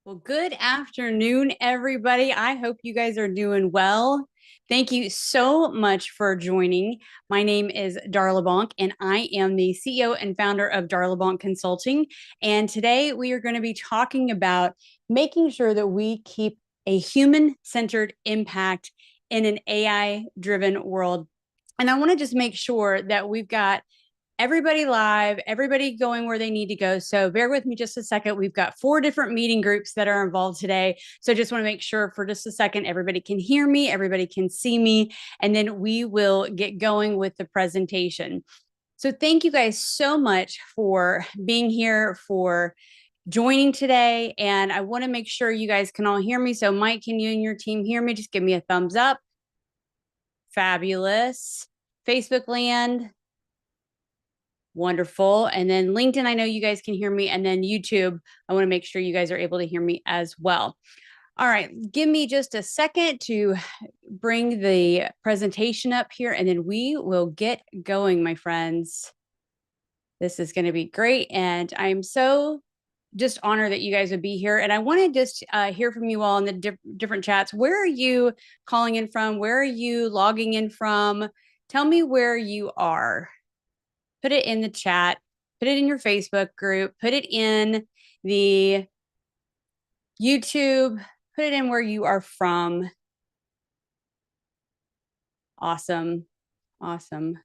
Well, good afternoon, everybody. I hope you guys are doing well. Thank you so much for joining. My name is Darla Bonk, and I am the CEO and founder of Darla Bonk Consulting. And today we are going to be talking about making sure that we keep a human centered impact in an AI driven world. And I want to just make sure that we've got everybody live, everybody going where they need to go. So bear with me just a second. We've got 4 different meeting groups that are involved today. So just want to make sure for just a second, everybody can hear me, everybody can see me, and then we will get going with the presentation. So thank you guys so much for being here, for joining today. And I want to make sure you guys can all hear me. So Mike, can you and your team hear me? Just give me a thumbs up. Fabulous. Facebook land. Wonderful. And then LinkedIn, I know you guys can hear me. And then YouTube, I want to make sure you guys are able to hear me as well. All right, give me just a second to bring the presentation up here, and then we will get going, my friends. This is going to be great. And I'm so just honored that you guys would be here. And I want to just hear from you all in the different chats. Where are you calling in from? Where are you logging in from? Tell me where you are. Put it in the chat, put it in your Facebook group, put it in the YouTube, put it in where you are from. Awesome. Awesome.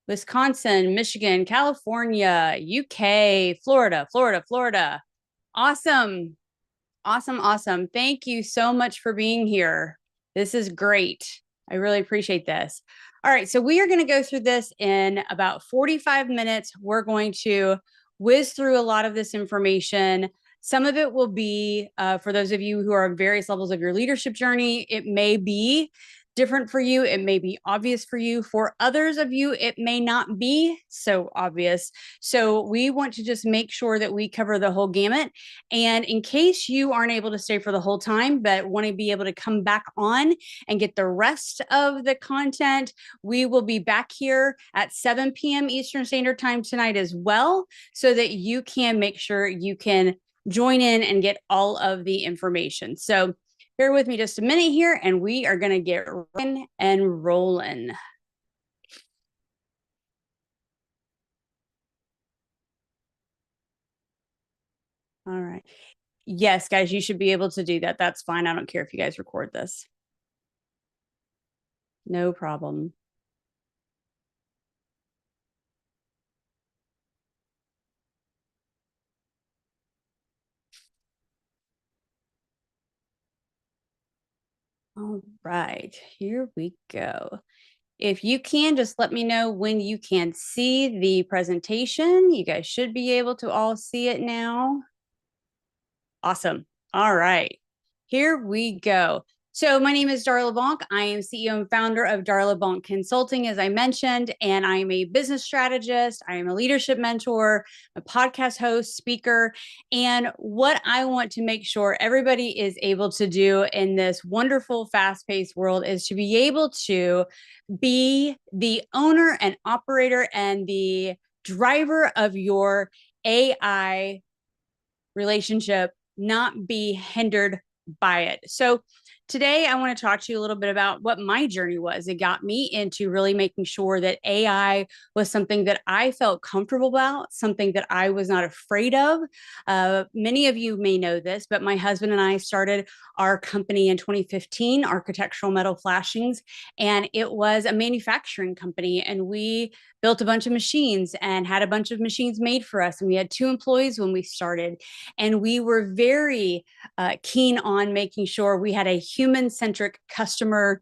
Wisconsin, Michigan, California, UK, Florida. Awesome. Awesome. Thank you so much for being here. This is great. I really appreciate this. All right, so we are going to go through this in about 45 minutes. We're going to whiz through a lot of this information. Some of it will be for those of you who are on various levels of your leadership journey. It may be different for you. It may be obvious for you. For others of you, it may not be so obvious. So we want to just make sure that we cover the whole gamut. And in case you aren't able to stay for the whole time, but want to be able to come back on and get the rest of the content, we will be back here at 7 p.m. Eastern Standard Time tonight as well, so that you can make sure you can join in and get all of the information. So bear with me just a minute here, and we are going to get rolling and rolling. All right. Yes, guys, you should be able to do that. That's fine. I don't care if you guys record this. No problem. All right, here we go. If you can, just let me know when you can see the presentation. You guys should be able to all see it now. Awesome. All right, here we go. So my name is Darla Bonk. I am CEO and founder of Darla Bonk Consulting, as I mentioned, and I am a business strategist. I am a leadership mentor, a podcast host, speaker. And what I want to make sure everybody is able to do in this wonderful, fast-paced world is to be able to be the owner and operator and the driver of your AI relationship, not be hindered by it. So today I want to talk to you a little bit about what my journey was. It got me into really making sure that AI was something that I felt comfortable about, something that I was not afraid of. Many of you may know this, but my husband and I started our company in 2015, Architectural Metal Flashings, and it was a manufacturing company, and we built a bunch of machines and had a bunch of machines made for us. And we had 2 employees when we started. And we were very keen on making sure we had a human-centric customer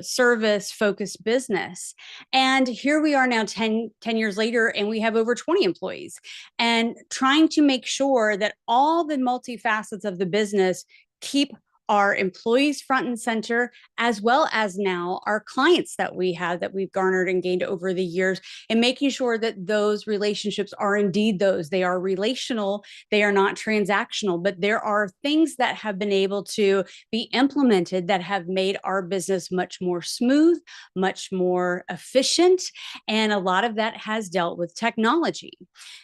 service focused business. And here we are now 10 years later, and we have over 20 employees, and trying to make sure that all the multifacets of the business keep our employees front and center, as well as now our clients that we have that we've garnered and gained over the years, and making sure that those relationships are indeed those. They are relational, they are not transactional, but there are things that have been able to be implemented that have made our business much more smooth, much more efficient, and a lot of that has dealt with technology.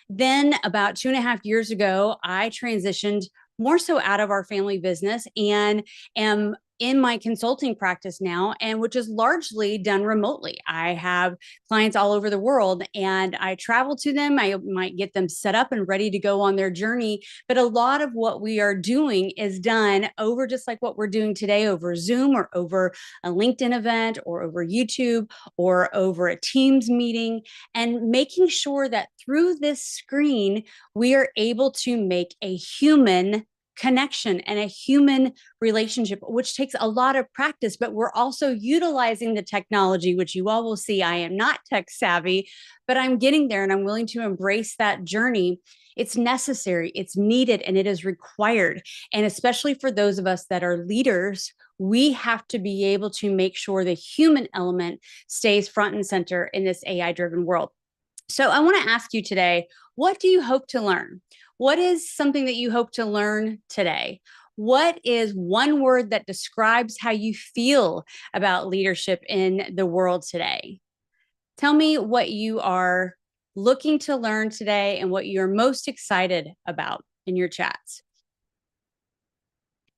Then about 2.5 years ago, I transitioned more so out of our family business and am in my consulting practice now, and which is largely done remotely. I have clients all over the world and I travel to them. I might get them set up and ready to go on their journey. But a lot of what we are doing is done over, just like what we're doing today, over Zoom or over a LinkedIn event or over YouTube or over a Teams meeting, and making sure that through this screen, we are able to make a human connection and a human relationship, which takes a lot of practice, but we're also utilizing the technology, which you all will see. I am not tech savvy, but I'm getting there and I'm willing to embrace that journey. It's necessary, it's needed, and it is required. And especially for those of us that are leaders, we have to be able to make sure the human element stays front and center in this AI driven world. So I want to ask you today, what do you hope to learn? What is something that you hope to learn today? What is one word that describes how you feel about leadership in the world today? Tell me what you are looking to learn today and what you're most excited about in your chats.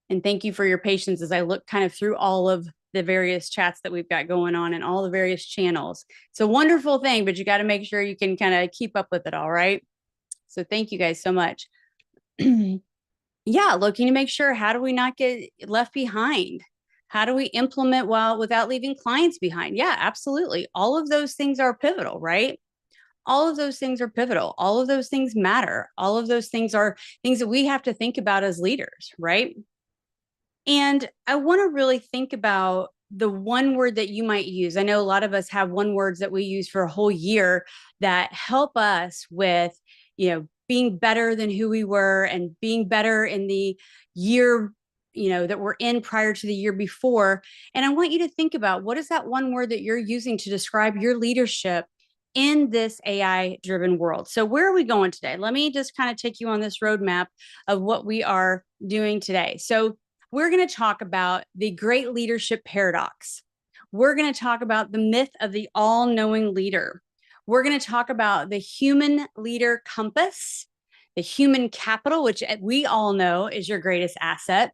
And thank you for your patience as I look kind of through all of the various chats that we've got going on and all the various channels. It's a wonderful thing, but you got to make sure you can kind of keep up with it. All right. So thank you guys so much. Yeah, looking to make sure, how do we not get left behind? How do we implement well without leaving clients behind? Yeah, absolutely. All of those things are pivotal, right? All of those things are pivotal. All of those things matter. All of those things are things that we have to think about as leaders, right? And I want to really think about the one word that you might use. I know a lot of us have one words that we use for a whole year that help us with, being better than who we were and being better in the year, that we're in prior to the year before. And I want you to think about, what is that one word that you're using to describe your leadership in this AI driven world? So where are we going today? Let me just kind of take you on this roadmap of what we are doing today. So we're going to talk about the great leadership paradox. We're going to talk about the myth of the all knowing leader. We're going to talk about the human leader compass, the human capital, which we all know is your greatest asset.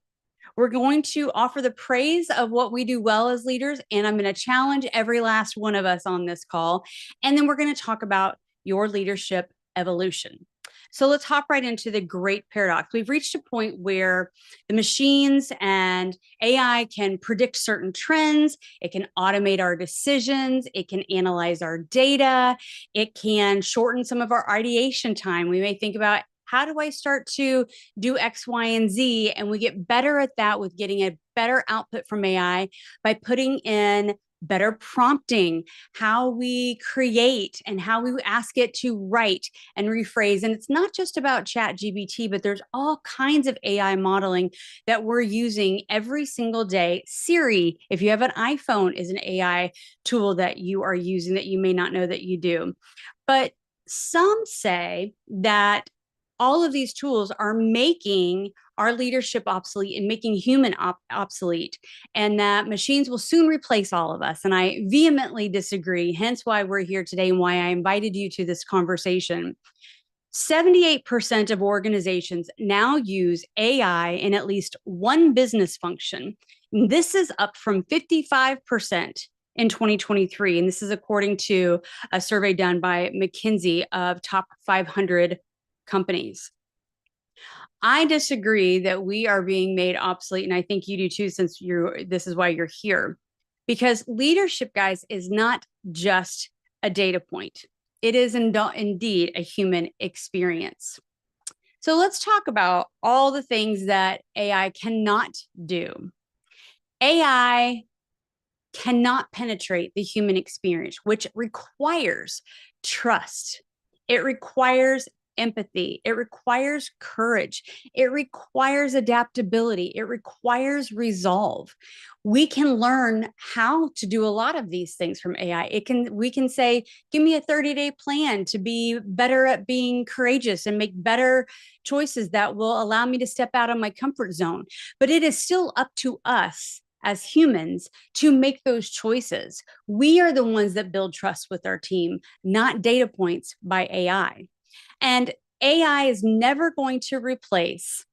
We're going to offer the praise of what we do well as leaders, and I'm going to challenge every last one of us on this call. And then we're going to talk about your leadership evolution. So let's hop right into the great paradox. We've reached a point where the machines and AI can predict certain trends. It can automate our decisions. It can analyze our data. It can shorten some of our ideation time. We may think about, how do I start to do X, Y, and Z? And we get better at that with getting a better output from AI by putting in better prompting, how we create and how we ask it to write and rephrase. And it's not just about ChatGPT, but there's all kinds of AI modeling that we're using every single day. Siri, if you have an iPhone, is an AI tool that you are using that you may not know that you do. But some say that all of these tools are making our leadership obsolete and making human obsolete, and that machines will soon replace all of us. And I vehemently disagree, hence why we're here today and why I invited you to this conversation. 78% of organizations now use AI in at least one business function. This is up from 55% in 2023. And this is according to a survey done by McKinsey of top 500 companies. I disagree that we are being made obsolete, and I think you do too, since this is why you're here. Because leadership, guys, is not just a data point. It is indeed a human experience. So let's talk about all the things that AI cannot do. AI cannot penetrate the human experience, which requires trust. It requires empathy. It requires courage. It requires adaptability. It requires resolve. We can learn how to do a lot of these things from AI. We can say, give me a 30-day plan to be better at being courageous and make better choices that will allow me to step out of my comfort zone. But it is still up to us as humans to make those choices. We are the ones that build trust with our team, not data points by AI. And AI is never going to replace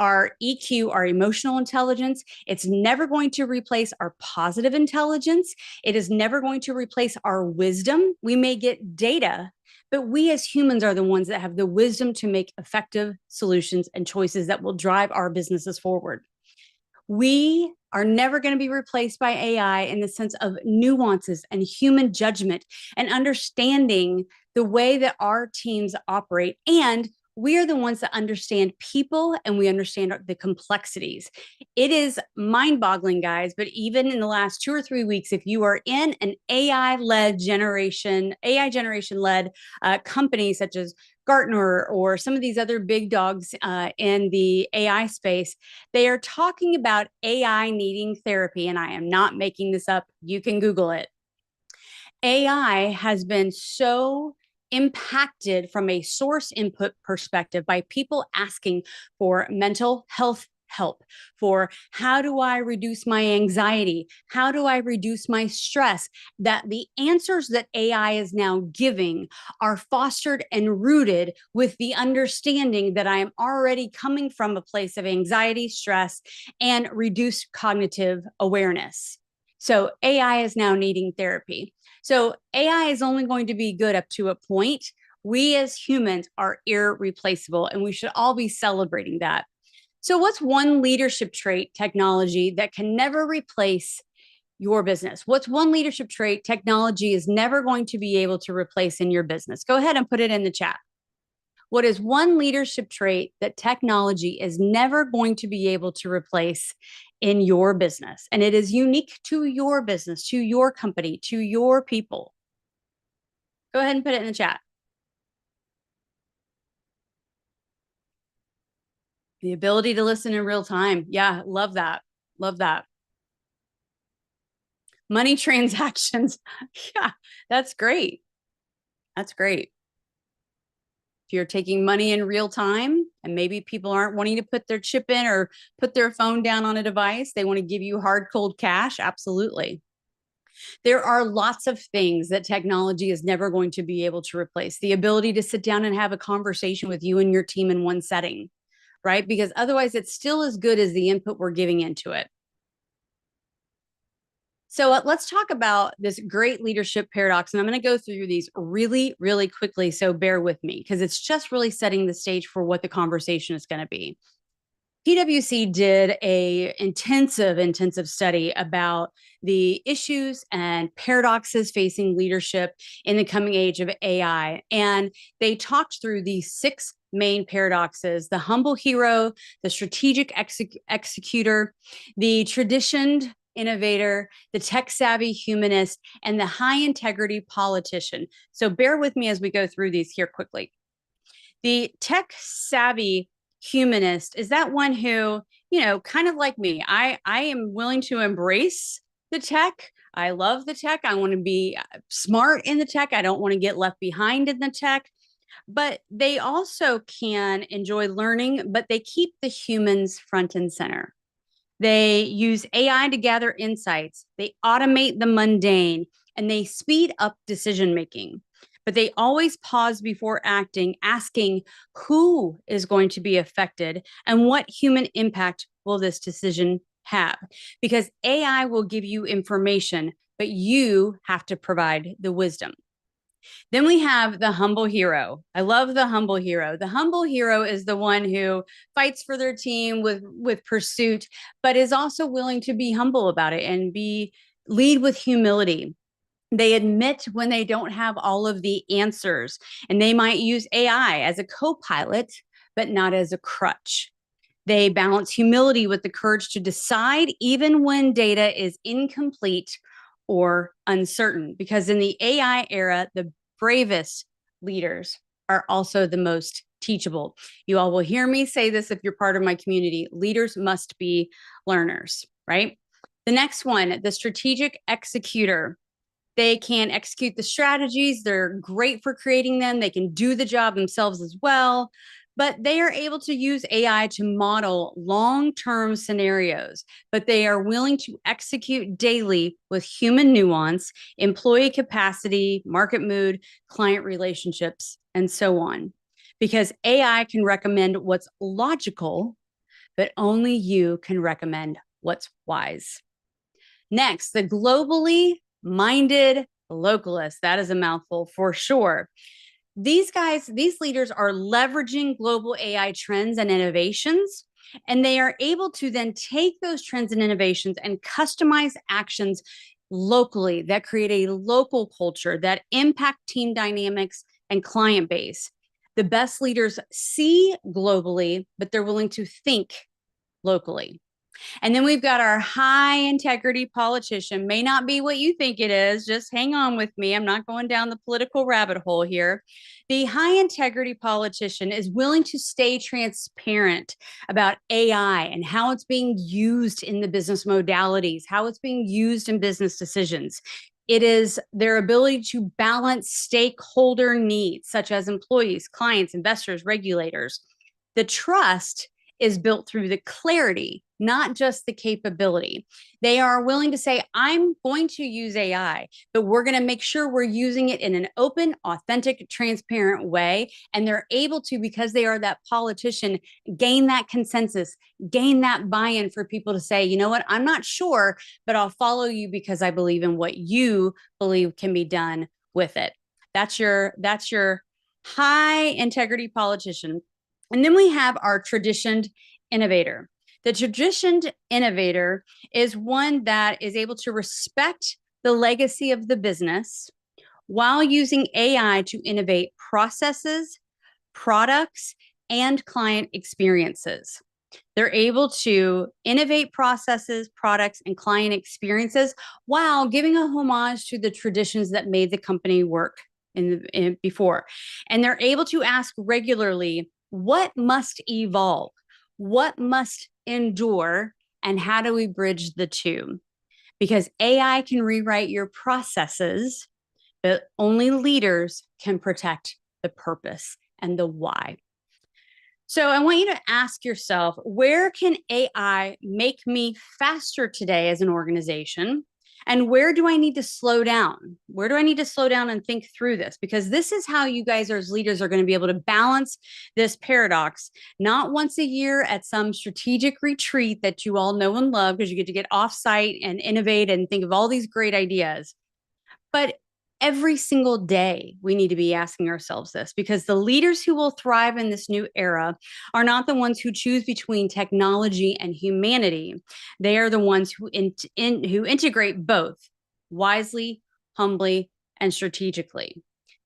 our EQ, our emotional intelligence. It's never going to replace our positive intelligence. It is never going to replace our wisdom. We may get data, but we as humans are the ones that have the wisdom to make effective solutions and choices that will drive our businesses forward. We are never going to be replaced by AI in the sense of nuances and human judgment and understanding the way that our teams operate. And we are the ones that understand people and we understand the complexities. It is mind boggling, guys. But even in the last 2 or 3 weeks, if you are in an AI generation led company such as Gartner or some of these other big dogs in the AI space, they are talking about AI needing therapy. And I am not making this up. You can Google it. AI has been so impacted from a source input perspective by people asking for mental health help, for how do I reduce my anxiety? How do I reduce my stress? That the answers that AI is now giving are fostered and rooted with the understanding that I am already coming from a place of anxiety, stress, and reduced cognitive awareness. So AI is now needing therapy. So AI is only going to be good up to a point. We as humans are irreplaceable, and we should all be celebrating that. So, what's one leadership trait technology that can never replace your business? What's one leadership trait technology is never going to be able to replace in your business? Go ahead and put it in the chat. What is one leadership trait that technology is never going to be able to replace in your business? And it is unique to your business, to your company, to your people. Go ahead and put it in the chat. The ability to listen in real time. Yeah, love that. Love that. Money transactions. Yeah, that's great. That's great. If you're taking money in real time and maybe people aren't wanting to put their chip in or put their phone down on a device, they want to give you hard, cold cash. Absolutely. There are lots of things that technology is never going to be able to replace. The ability to sit down and have a conversation with you and your team in one setting, right? Because otherwise, it's still as good as the input we're giving into it. So let's talk about this great leadership paradox. And I'm going to go through these really, really quickly. So bear with me because it's just really setting the stage for what the conversation is going to be. PwC did a intensive study about the issues and paradoxes facing leadership in the coming age of AI. And they talked through these 6 main paradoxes: the humble hero, the strategic executor, the traditioned innovator, the tech savvy humanist, and the high integrity politician. So bear with me as we go through these here quickly. The tech savvy humanist is that one who, kind of like me, I am willing to embrace the tech. I love the tech. I want to be smart in the tech. I don't want to get left behind in the tech. But they also can enjoy learning, but they keep the humans front and center. They use AI to gather insights, they automate the mundane, and they speed up decision making. But they always pause before acting, asking who is going to be affected and what human impact will this decision have? Because AI will give you information, but you have to provide the wisdom. Then we have the humble hero. I love the humble hero. The humble hero is the one who fights for their team with pursuit, but is also willing to be humble about it and lead with humility. They admit when they don't have all of the answers, and they might use AI as a co-pilot, but not as a crutch. They balance humility with the courage to decide even when data is incomplete or uncertain. Because in the AI era, the bravest leaders are also the most teachable. You all will hear me say this if you're part of my community. Leaders must be learners, right? The next one, the strategic executor. They can execute the strategies. They're great for creating them. They can do the job themselves as well, but they are able to use AI to model long-term scenarios, but they are willing to execute daily with human nuance, employee capacity, market mood, client relationships, and so on. Because AI can recommend what's logical, but only you can recommend what's wise. Next, the globally minded localists. That is a mouthful for sure. These guys, these leaders are leveraging global AI trends and innovations, and they are able to then take those trends and innovations and customize actions locally that create a local culture that impact team dynamics and client base. The best leaders see globally, but they're willing to think locally. And then we've got our high integrity politician. May not be what you think it is. Just hang on with me. I'm not going down the political rabbit hole here. The high integrity politician is willing to stay transparent about AI and how it's being used in the business modalities, how it's being used in business decisions. It is their ability to balance stakeholder needs, such as employees, clients, investors, regulators. The trust is built through the clarity, not just the capability. They are willing to say, I'm going to use AI, but we're going to make sure we're using it in an open, authentic, transparent way. And they're able to, because they are that politician, gain that consensus, gain that buy-in for people to say, you know what, I'm not sure, but I'll follow you because I believe in what you believe can be done with it. That's your high integrity politician. And then we have our traditioned innovator. The traditioned innovator is one that is able to respect the legacy of the business while using AI to innovate processes, products, and client experiences. They're able to innovate processes, products, and client experiences while giving a homage to the traditions that made the company work before. And they're able to ask regularly, what must evolve? What must endure? And how do we bridge the two? Because AI can rewrite your processes, but only leaders can protect the purpose and the why. So I want you to ask yourself, where can AI make me faster today as an organization? And where do I need to slow down? Where do I need to slow down and think through this? Because this is how you guys as leaders are going to be able to balance this paradox, not once a year at some strategic retreat that you all know and love because you get to get offsite and innovate and think of all these great ideas. But every single day, we need to be asking ourselves this, because the leaders who will thrive in this new era are not the ones who choose between technology and humanity. They are the ones who integrate both wisely, humbly, and strategically.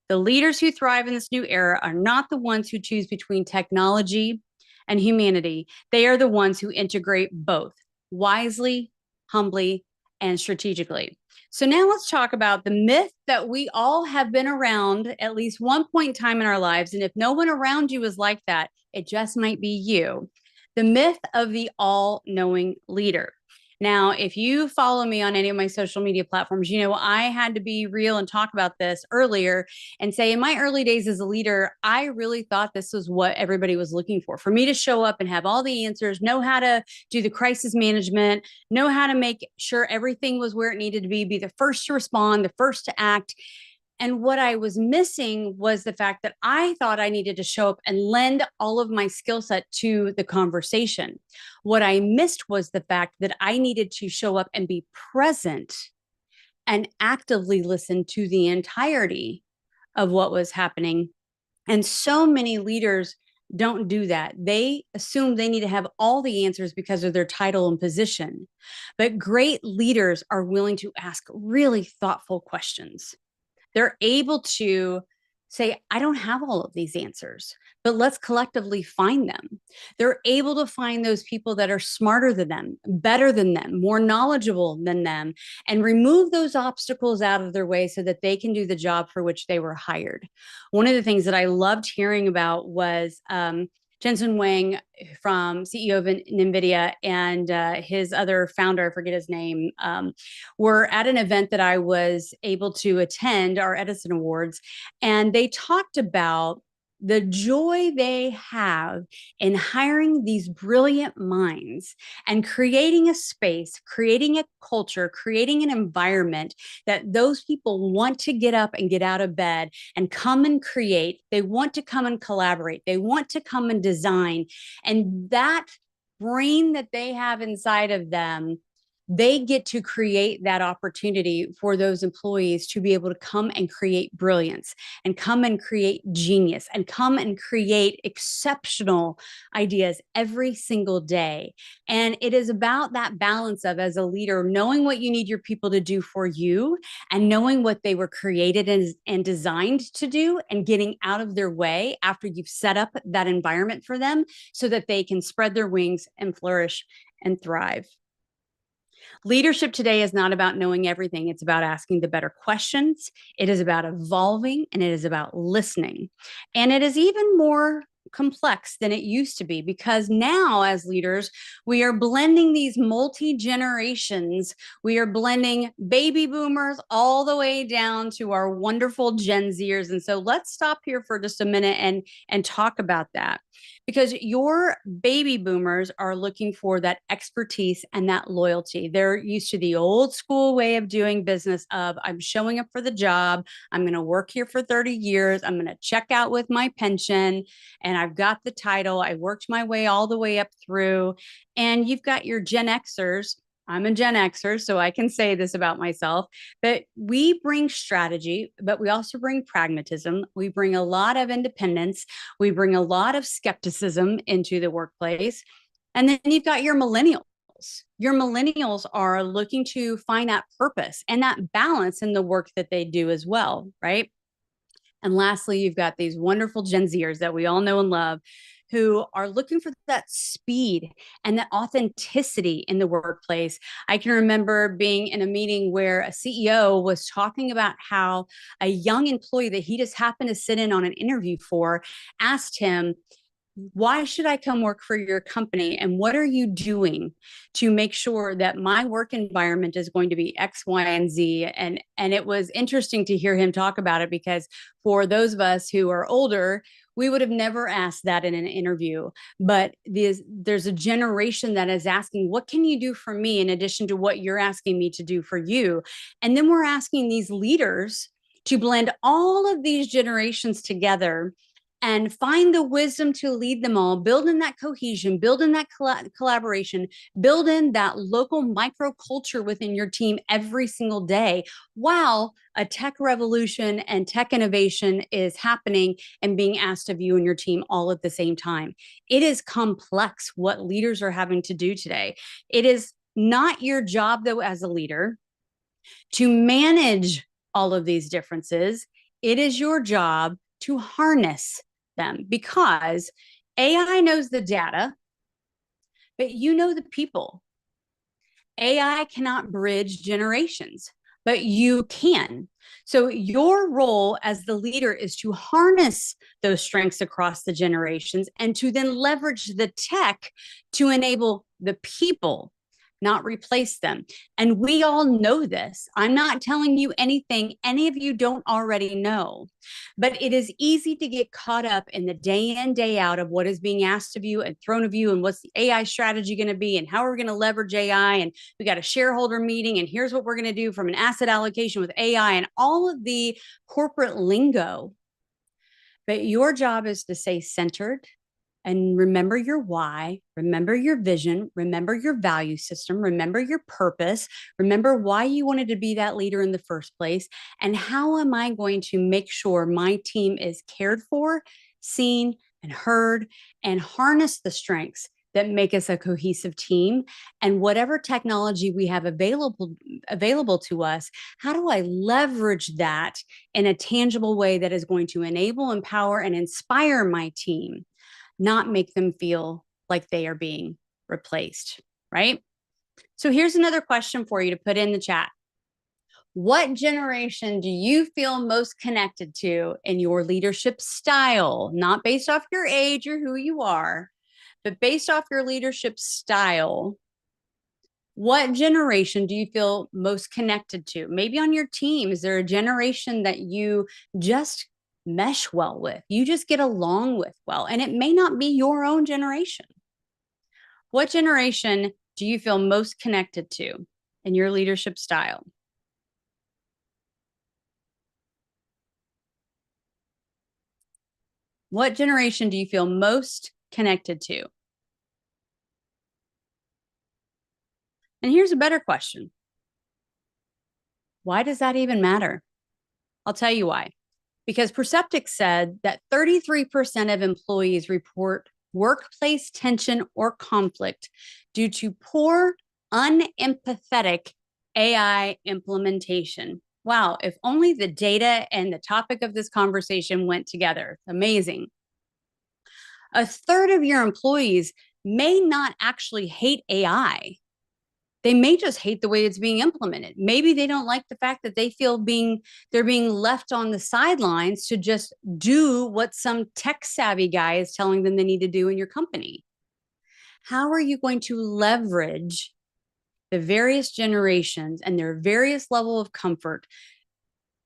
The leaders who thrive in this new era are not the ones who choose between technology and humanity. They are the ones who integrate both wisely, humbly, and strategically. So now let's talk about the myth that we all have been around at least one point in time in our lives. And if no one around you is like that, it just might be you. The myth of the all-knowing leader. Now, if you follow me on any of my social media platforms, you know I had to be real and talk about this earlier and say in my early days as a leader, I really thought this was what everybody was looking for me to show up and have all the answers, know how to do the crisis management, know how to make sure everything was where it needed to be the first to respond, the first to act. And what I was missing was the fact that I thought I needed to show up and lend all of my skill set to the conversation. What I missed was the fact that I needed to show up and be present and actively listen to the entirety of what was happening. And so many leaders don't do that. They assume they need to have all the answers because of their title and position. But great leaders are willing to ask really thoughtful questions. They're able to say, I don't have all of these answers, but let's collectively find them. They're able to find those people that are smarter than them, better than them, more knowledgeable than them, and remove those obstacles out of their way so that they can do the job for which they were hired. One of the things that I loved hearing about was Jensen Huang, from CEO of NVIDIA, and his other founder, I forget his name, were at an event that I was able to attend, our Edison Awards, and they talked about the joy they have in hiring these brilliant minds and creating a space, creating a culture, creating an environment that those people want to get up and get out of bed and come and create. They want to come and collaborate. They want to come and design. And that brain that they have inside of them, they get to create that opportunity for those employees to be able to come and create brilliance and come and create genius and come and create exceptional ideas every single day. And it is about that balance of, as a leader, knowing what you need your people to do for you and knowing what they were created and designed to do and getting out of their way after you've set up that environment for them so that they can spread their wings and flourish and thrive. Leadership today is not about knowing everything. It's about asking the better questions. It is about evolving and it is about listening. And it is even more complex than it used to be because now, as leaders, we are blending these multi generations. We are blending baby boomers all the way down to our wonderful Gen Zers. And so let's stop here for just a minute and talk about that, because your baby boomers are looking for that expertise and that loyalty. They're used to the old school way of doing business of, I'm showing up for the job, I'm going to work here for 30 years, I'm going to check out with my pension, and I've got the title, I worked my way all the way up through. And you've got your Gen Xers. I'm a Gen Xer, so I can say this about myself, but we bring strategy, but we also bring pragmatism. We bring a lot of independence. We bring a lot of skepticism into the workplace. And then you've got your millennials. Your millennials are looking to find that purpose and that balance in the work that they do as well, right? And lastly, you've got these wonderful Gen Zers that we all know and love, who are looking for that speed and that authenticity in the workplace. I can remember being in a meeting where a CEO was talking about how a young employee that he just happened to sit in on an interview for asked him, why should I come work for your company? And what are you doing to make sure that my work environment is going to be X, Y, and Z? And it was interesting to hear him talk about it, because for those of us who are older, we would have never asked that in an interview. But there's a generation that is asking, what can you do for me in addition to what you're asking me to do for you? And then we're asking these leaders to blend all of these generations together and find the wisdom to lead them all, build in that cohesion, build in that collaboration, build in that local micro culture within your team every single day, while a tech revolution and tech innovation is happening and being asked of you and your team all at the same time. It is complex what leaders are having to do today. It is not your job, though, as a leader to manage all of these differences. It is your job to harness them, because AI knows the data, but you know the people. AI cannot bridge generations, but you can. So your role as the leader is to harness those strengths across the generations and to then leverage the tech to enable the people, not replace them. And we all know this. I'm not telling you anything any of you don't already know, but it is easy to get caught up in the day in, day out of what is being asked of you and thrown of you, and what's the AI strategy going to be, and how are we going to leverage AI, and we got a shareholder meeting, and here's what we're going to do from an asset allocation with AI, and all of the corporate lingo. But your job is to stay centered and remember your why, remember your vision, remember your value system, remember your purpose, remember why you wanted to be that leader in the first place, and how am I going to make sure my team is cared for, seen, and heard, and harness the strengths that make us a cohesive team. And whatever technology we have available to us, how do I leverage that in a tangible way that is going to enable, empower, and inspire my team, not make them feel like they are being replaced, right? So here's another question for you to put in the chat. What generation do you feel most connected to in your leadership style? Not based off your age or who you are, but based off your leadership style. What generation do you feel most connected to? Maybe on your team, is there a generation that you just mesh well with, you just get along with well, and it may not be your own generation? What generation do you feel most connected to in your leadership style? What generation do you feel most connected to? And here's a better question. Why does that even matter? I'll tell you why. Because Perceptic said that 33% of employees report workplace tension or conflict due to poor, unempathetic AI implementation. Wow, if only the data and the topic of this conversation went together. Amazing. A third of your employees may not actually hate AI. They may just hate the way it's being implemented. Maybe they don't like the fact that they feel they're being left on the sidelines to just do what some tech savvy guy is telling them they need to do in your company. How are you going to leverage the various generations and their various level of comfort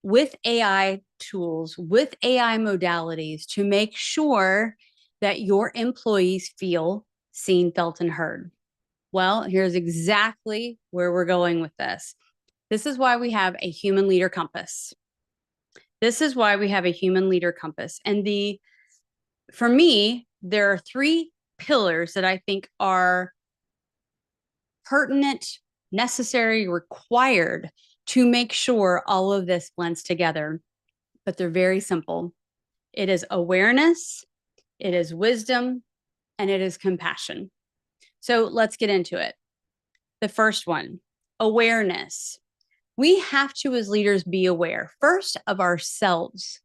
with AI tools, with AI modalities to make sure that your employees feel seen, felt, and heard? Well, here's exactly where we're going with this. This is why we have a human leader compass. This is why we have a human leader compass. And for me, there are three pillars that I think are pertinent, necessary, required to make sure all of this blends together. But they're very simple. It is awareness, it is wisdom, and it is compassion. So let's get into it. The first one, awareness. We have to, as leaders, be aware first of ourselves.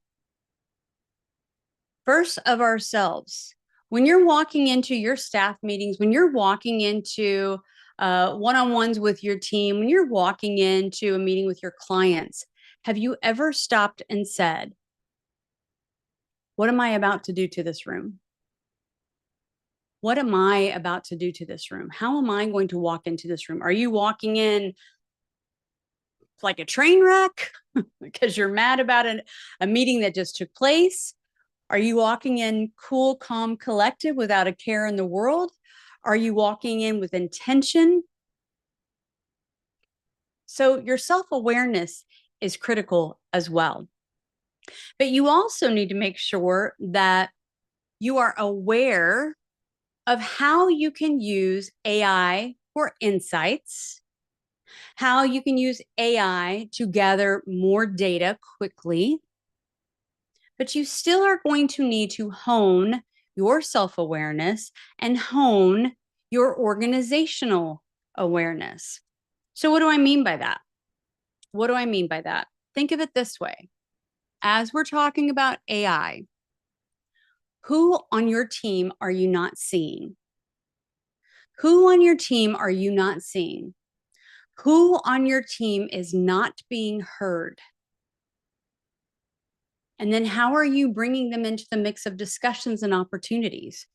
First of ourselves. When you're walking into your staff meetings, when you're walking into one-on-ones with your team, when you're walking into a meeting with your clients, have you ever stopped and said, what am I about to do to this room? What am I about to do to this room? How am I going to walk into this room? Are you walking in like a train wreck because you're mad about a meeting that just took place? Are you walking in cool, calm, collected without a care in the world? Are you walking in with intention? So your self-awareness is critical as well. But you also need to make sure that you are aware of how you can use AI for insights, how you can use AI to gather more data quickly, but you still are going to need to hone your self-awareness and hone your organizational awareness. So what do I mean by that? What do I mean by that? Think of it this way. As we're talking about AI, who on your team are you not seeing? Who on your team are you not seeing? Who on your team is not being heard? And then how are you bringing them into the mix of discussions and opportunities?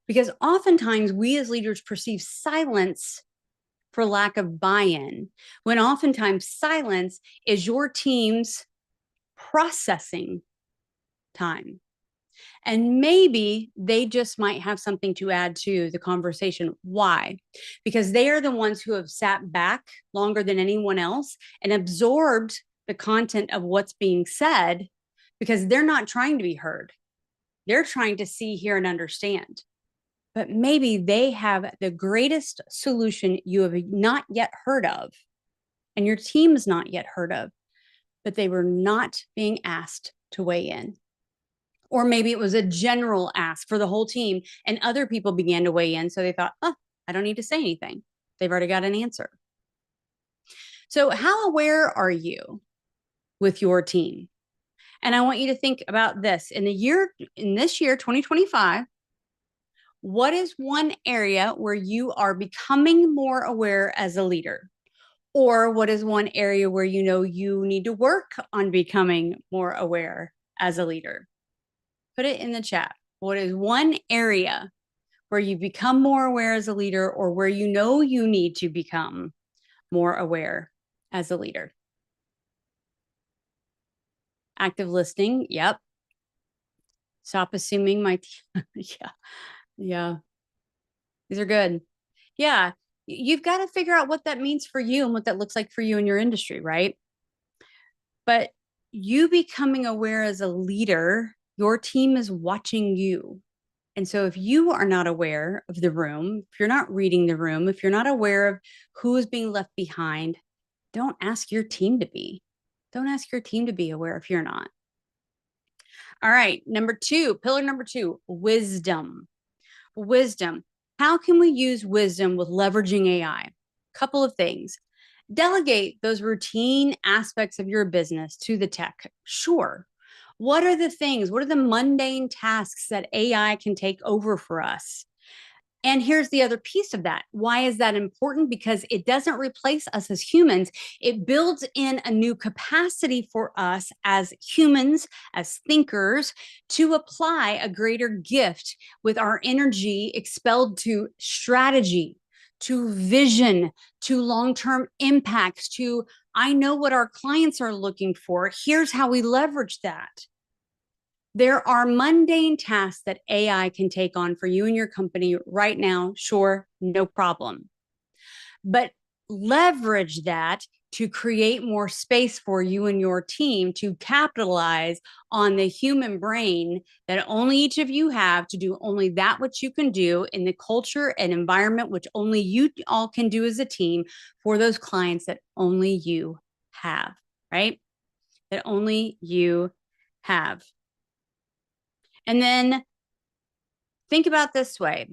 Because oftentimes we as leaders perceive silence for lack of buy-in, when oftentimes silence is your team's processing time. And maybe they just might have something to add to the conversation. Why? Because they are the ones who have sat back longer than anyone else and absorbed the content of what's being said, because they're not trying to be heard. They're trying to see, hear, and understand. But maybe they have the greatest solution you have not yet heard of, and your team's not yet heard of, but they were not being asked to weigh in. Or maybe it was a general ask for the whole team, and other people began to weigh in. So they thought, oh, I don't need to say anything. They've already got an answer. So how aware are you with your team? And I want you to think about this. In this year, 2025, what is one area where you are becoming more aware as a leader? Or what is one area where you know you need to work on becoming more aware as a leader? Put it in the chat. What is one area where you become more aware as a leader, or where you know you need to become more aware as a leader? Active listening. Yep. Stop assuming yeah. Yeah. These are good. Yeah. You've got to figure out what that means for you and what that looks like for you in your industry, right? But you becoming aware as a leader, your team is watching you. And so if you are not aware of the room, if you're not reading the room, if you're not aware of who is being left behind, don't ask your team to be. Don't ask your team to be aware if you're not. All right, pillar number two, wisdom. Wisdom. How can we use wisdom with leveraging AI? Couple of things. Delegate those routine aspects of your business to the tech. Sure. What are the things? What are the mundane tasks that AI can take over for us? And here's the other piece of that. Why is that important? Because it doesn't replace us as humans. It builds in a new capacity for us as humans, as thinkers, to apply a greater gift with our energy expelled to strategy, to vision, to long term impacts, to I know what our clients are looking for. Here's how we leverage that. There are mundane tasks that AI can take on for you and your company right now. Sure, no problem. But leverage that to create more space for you and your team to capitalize on the human brain that only each of you have to do only that which you can do in the culture and environment which only you all can do as a team for those clients that only you have, right? That only you have. And then think about this way.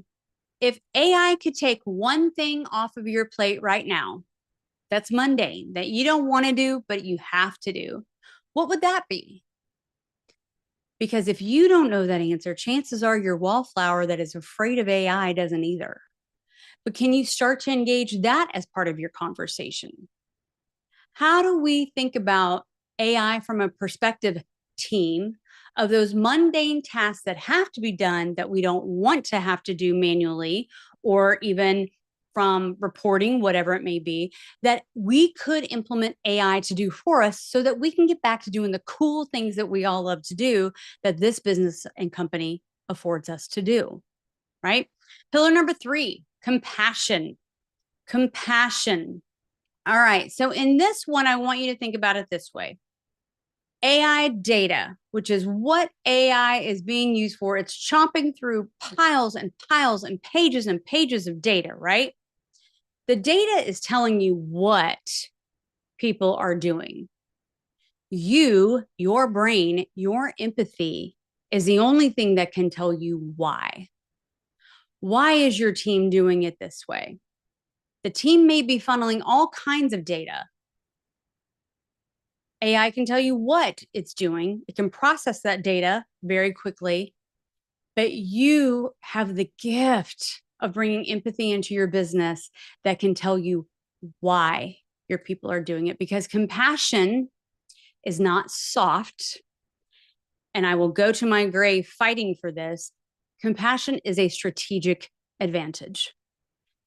If AI could take one thing off of your plate right now, that's mundane, that you don't want to do, but you have to do, what would that be? Because if you don't know that answer, chances are your wallflower that is afraid of AI doesn't either. But can you start to engage that as part of your conversation? How do we think about AI from a perspective team of those mundane tasks that have to be done that we don't want to have to do manually or even from reporting, whatever it may be, that we could implement AI to do for us so that we can get back to doing the cool things that we all love to do that this business and company affords us to do, right? Pillar number three, compassion. Compassion. All right. So in this one, I want you to think about it this way. AI data, which is what AI is being used for, it's chomping through piles and piles and pages of data, right? The data is telling you what people are doing. You, your brain, your empathy is the only thing that can tell you why. Why is your team doing it this way? The team may be funneling all kinds of data. AI can tell you what it's doing. It can process that data very quickly, but you have the gift of bringing empathy into your business that can tell you why your people are doing it, because compassion is not soft. And I will go to my grave fighting for this. Compassion is a strategic advantage.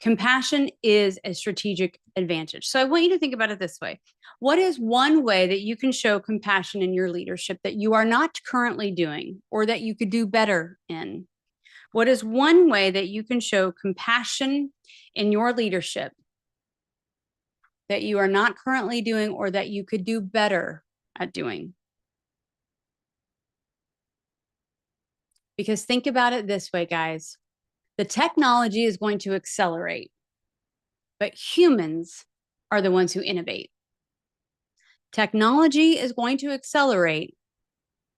Compassion is a strategic advantage. So I want you to think about it this way. What is one way that you can show compassion in your leadership that you are not currently doing or that you could do better in? What is one way that you can show compassion in your leadership that you are not currently doing or that you could do better at doing? Because think about it this way, guys. The technology is going to accelerate, but humans are the ones who innovate. Technology is going to accelerate,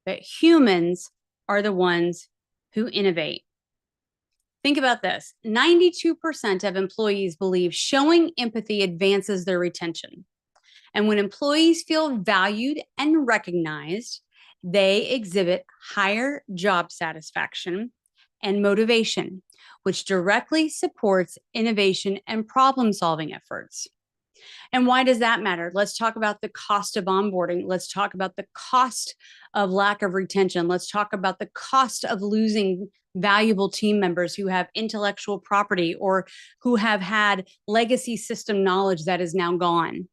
but humans are the ones who innovate. Think about this. 92% of employees believe showing empathy advances their retention. And when employees feel valued and recognized, they exhibit higher job satisfaction and motivation, which directly supports innovation and problem-solving efforts. And why does that matter? Let's talk about the cost of onboarding. Let's talk about the cost of lack of retention. Let's talk about the cost of losing valuable team members who have intellectual property or who have had legacy system knowledge that is now gone.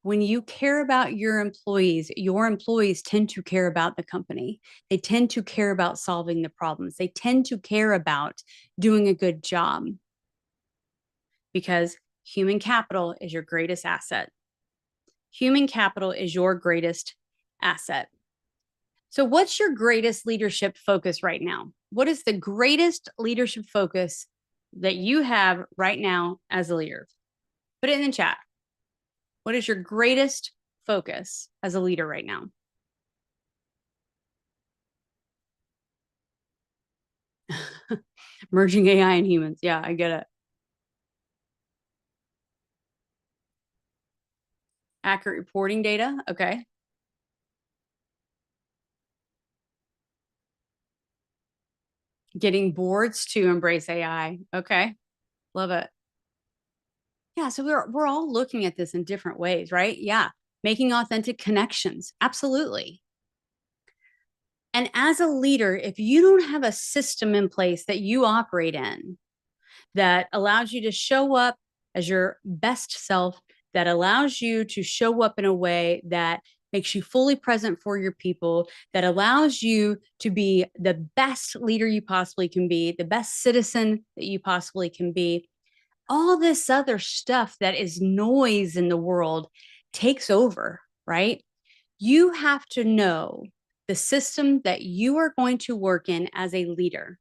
When you care about your employees tend to care about the company. They tend to care about solving the problems. They tend to care about doing a good job because human capital is your greatest asset. Human capital is your greatest asset. So, what's your greatest leadership focus right now? What is the greatest leadership focus that you have right now as a leader? Put it in the chat. What is your greatest focus as a leader right now? Merging AI and humans. Yeah, I get it. Accurate reporting data. Okay. Getting boards to embrace AI. Okay. Love it. Yeah. So we're all looking at this in different ways, right? Yeah. Making authentic connections. Absolutely. And as a leader, if you don't have a system in place that you operate in that allows you to show up as your best self, that allows you to show up in a way that makes you fully present for your people, that allows you to be the best leader you possibly can be, the best citizen that you possibly can be, all this other stuff that is noise in the world takes over, right? You have to know the system that you are going to work in as a leader,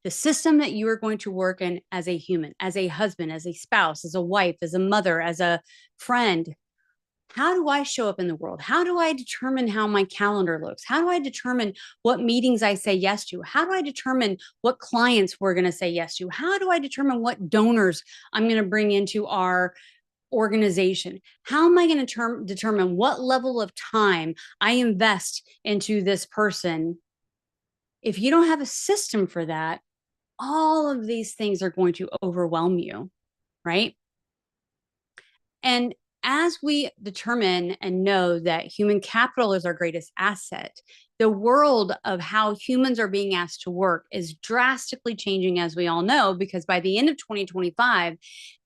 the system that you are going to work in as a human, as a husband, as a spouse, as a wife, as a mother, as a friend. How do I show up in the world? How do I determine how my calendar looks? How do I determine what meetings I say yes to? How do I determine what clients we're going to say yes to? How do I determine what donors I'm going to bring into our organization? How am I going to determine what level of time I invest into this person? If you don't have a system for that, all of these things are going to overwhelm you, right? And as we determine and know that human capital is our greatest asset, the world of how humans are being asked to work is drastically changing, as we all know, because by the end of 2025,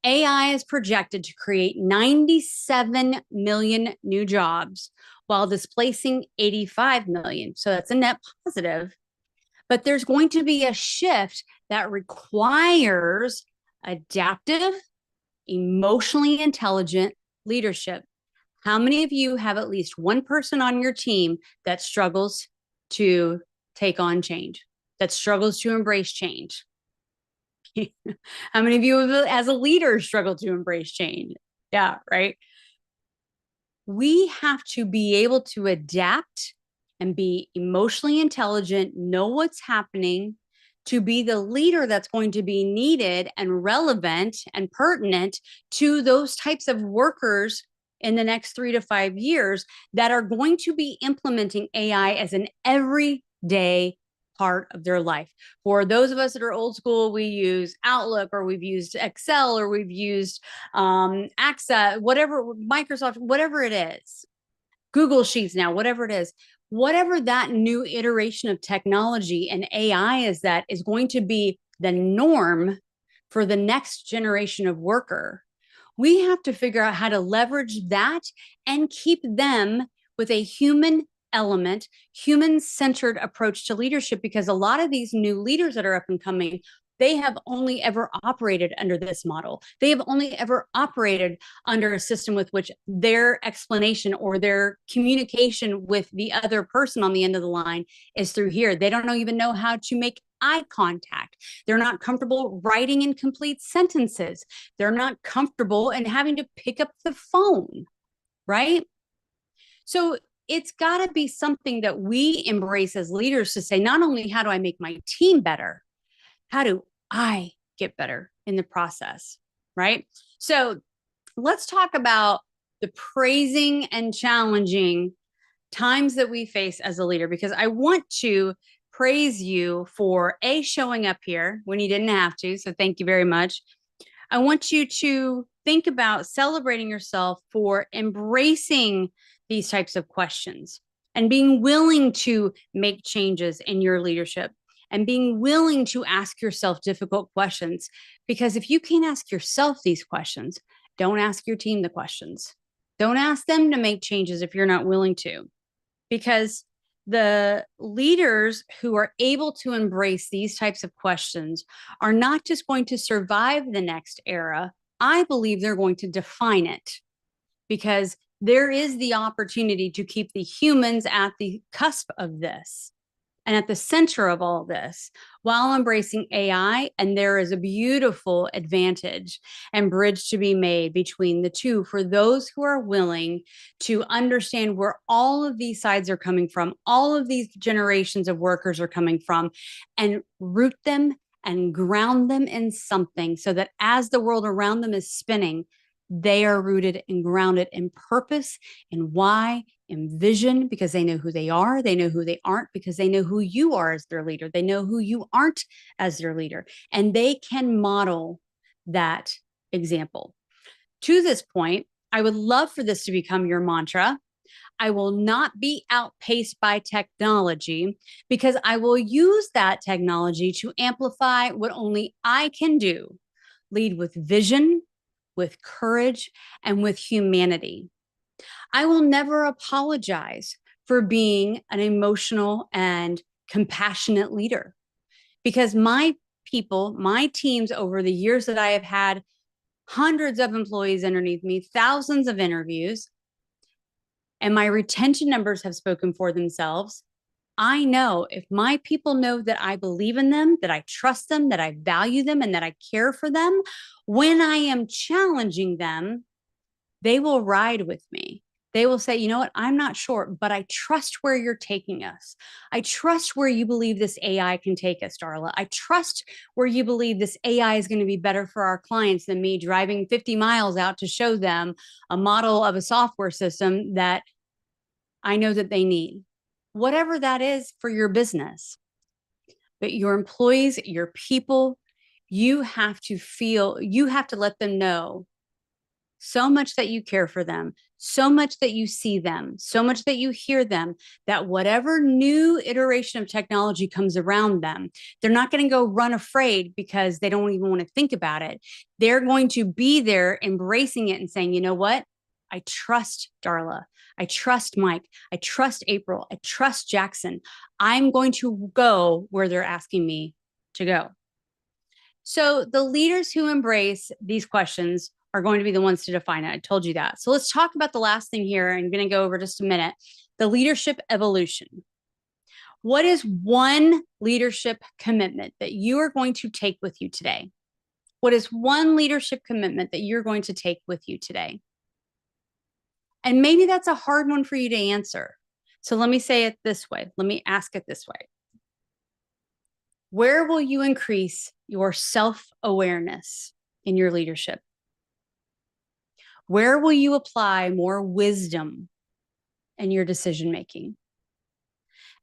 AI is projected to create 97 million new jobs while displacing 85 million. So that's a net positive. But there's going to be a shift that requires adaptive, emotionally intelligent leadership. How many of you have at least one person on your team that struggles to take on change, that struggles to embrace change? How many of you, as a leader, struggle to embrace change? Yeah, right. We have to be able to adapt and be emotionally intelligent, know what's happening, to be the leader that's going to be needed and relevant and pertinent to those types of workers in the next 3 to 5 years that are going to be implementing AI as an everyday part of their life. For those of us that are old school, we use Outlook, or we've used Excel, or we've used Access, whatever, Microsoft, whatever it is, Google Sheets now, whatever it is, whatever that new iteration of technology and AI is, that is going to be the norm for the next generation of worker. We have to figure out how to leverage that and keep them with a human element, human centered approach to leadership, because a lot of these new leaders that are up and coming, they have only ever operated under this model. They have only ever operated under a system with which their explanation or their communication with the other person on the end of the line is through here. They don't even know how to make eye contact. They're not comfortable writing in complete sentences. They're not comfortable in having to pick up the phone, right? So it's got to be something that we embrace as leaders, to say, not only how do I make my team better, how do I get better in the process, right? So let's talk about the praising and challenging times that we face as a leader, because I want to praise you for showing up here when you didn't have to. So thank you very much. I want you to think about celebrating yourself for embracing these types of questions and being willing to make changes in your leadership and being willing to ask yourself difficult questions. Because if you can't ask yourself these questions, don't ask your team the questions. Don't ask them to make changes if you're not willing to. Because the leaders who are able to embrace these types of questions are not just going to survive the next era. I believe they're going to define it, because there is the opportunity to keep the humans at the cusp of this and at the center of all this while embracing AI. And there is a beautiful advantage and bridge to be made between the two for those who are willing to understand where all of these sides are coming from, all of these generations of workers are coming from, and root them and ground them in something so that as the world around them is spinning, they are rooted and grounded in purpose and why and vision, because they know who they are. They know who they aren't because they know who you are as their leader. They know who you aren't as their leader. And they can model that example. To this point, I would love for this to become your mantra. I will not be outpaced by technology because I will use that technology to amplify what only I can do. Lead with vision, with courage, and with humanity. I will never apologize for being an emotional and compassionate leader because my people, my teams over the years that I have had hundreds of employees underneath me, thousands of interviews, and my retention numbers have spoken for themselves. I know if my people know that I believe in them, that I trust them, that I value them, and that I care for them, when I am challenging them, they will ride with me. They will say, you know what, I'm not sure, but I trust where you're taking us. I trust where you believe this AI can take us, Darla. I trust where you believe this AI is going to be better for our clients than me driving 50 miles out to show them a model of a software system that I know that they need. Whatever that is for your business. But your employees, your people, you have to let them know so much that you care for them, so much that you see them, so much that you hear them, that whatever new iteration of technology comes around them, they're not going to go run afraid because they don't even want to think about it. They're going to be there embracing it and saying, you know what? I trust Darla. I trust Mike. I trust April. I trust Jackson. I'm going to go where they're asking me to go. So the leaders who embrace these questions are going to be the ones to define it. I told you that. So let's talk about the last thing here. I'm going to go over just a minute. The leadership evolution. What is one leadership commitment that you are going to take with you today? What is one leadership commitment that you're going to take with you today? And maybe that's a hard one for you to answer. So let me say it this way. Let me ask it this way. Where will you increase your self-awareness in your leadership? Where will you apply more wisdom in your decision making?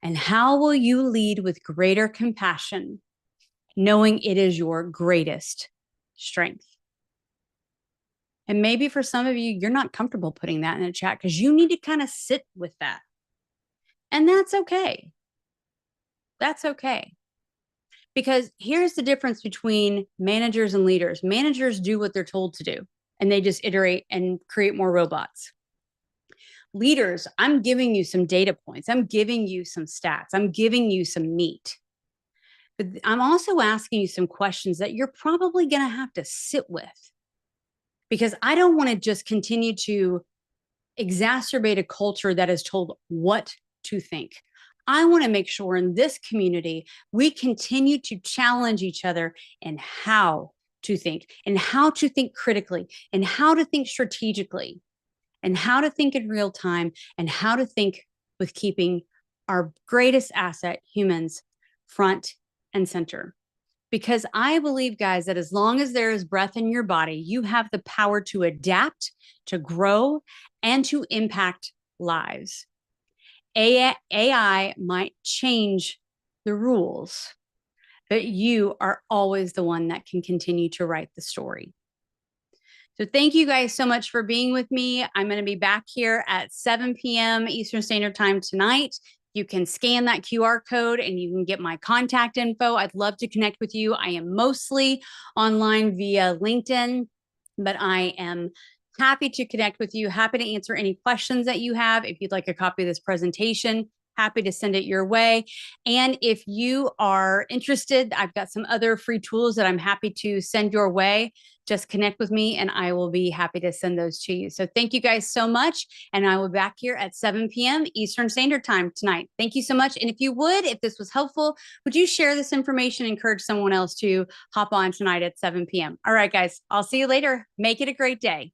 And how will you lead with greater compassion, knowing it is your greatest strength? And maybe for some of you, you're not comfortable putting that in a chat because you need to kind of sit with that. And that's okay. That's okay. Because here's the difference between managers and leaders. Managers do what they're told to do, and they just iterate and create more robots. Leaders, I'm giving you some data points. I'm giving you some stats. I'm giving you some meat. But I'm also asking you some questions that you're probably going to have to sit with, because I don't want to just continue to exacerbate a culture that is told what to think. I want to make sure in this community, we continue to challenge each other in how to think and how to think critically and how to think strategically and how to think in real time and how to think with keeping our greatest asset, humans, front and center. Because I believe, guys, that as long as there is breath in your body, you have the power to adapt, to grow, and to impact lives. AI might change the rules, but you are always the one that can continue to write the story. So thank you guys so much for being with me. I'm going to be back here at 7 p.m. Eastern Standard Time tonight. You can scan that QR code and you can get my contact info. I'd love to connect with you. I am mostly online via LinkedIn, but I am happy to connect with you. Happy to answer any questions that you have. If you'd like a copy of this presentation, happy to send it your way. And if you are interested, I've got some other free tools that I'm happy to send your way. Just connect with me and I will be happy to send those to you. So thank you guys so much. And I will be back here at 7 p.m. Eastern Standard Time tonight. Thank you so much. And if you would, if this was helpful, would you share this information, encourage someone else to hop on tonight at 7 p.m. All right, guys, I'll see you later. Make it a great day.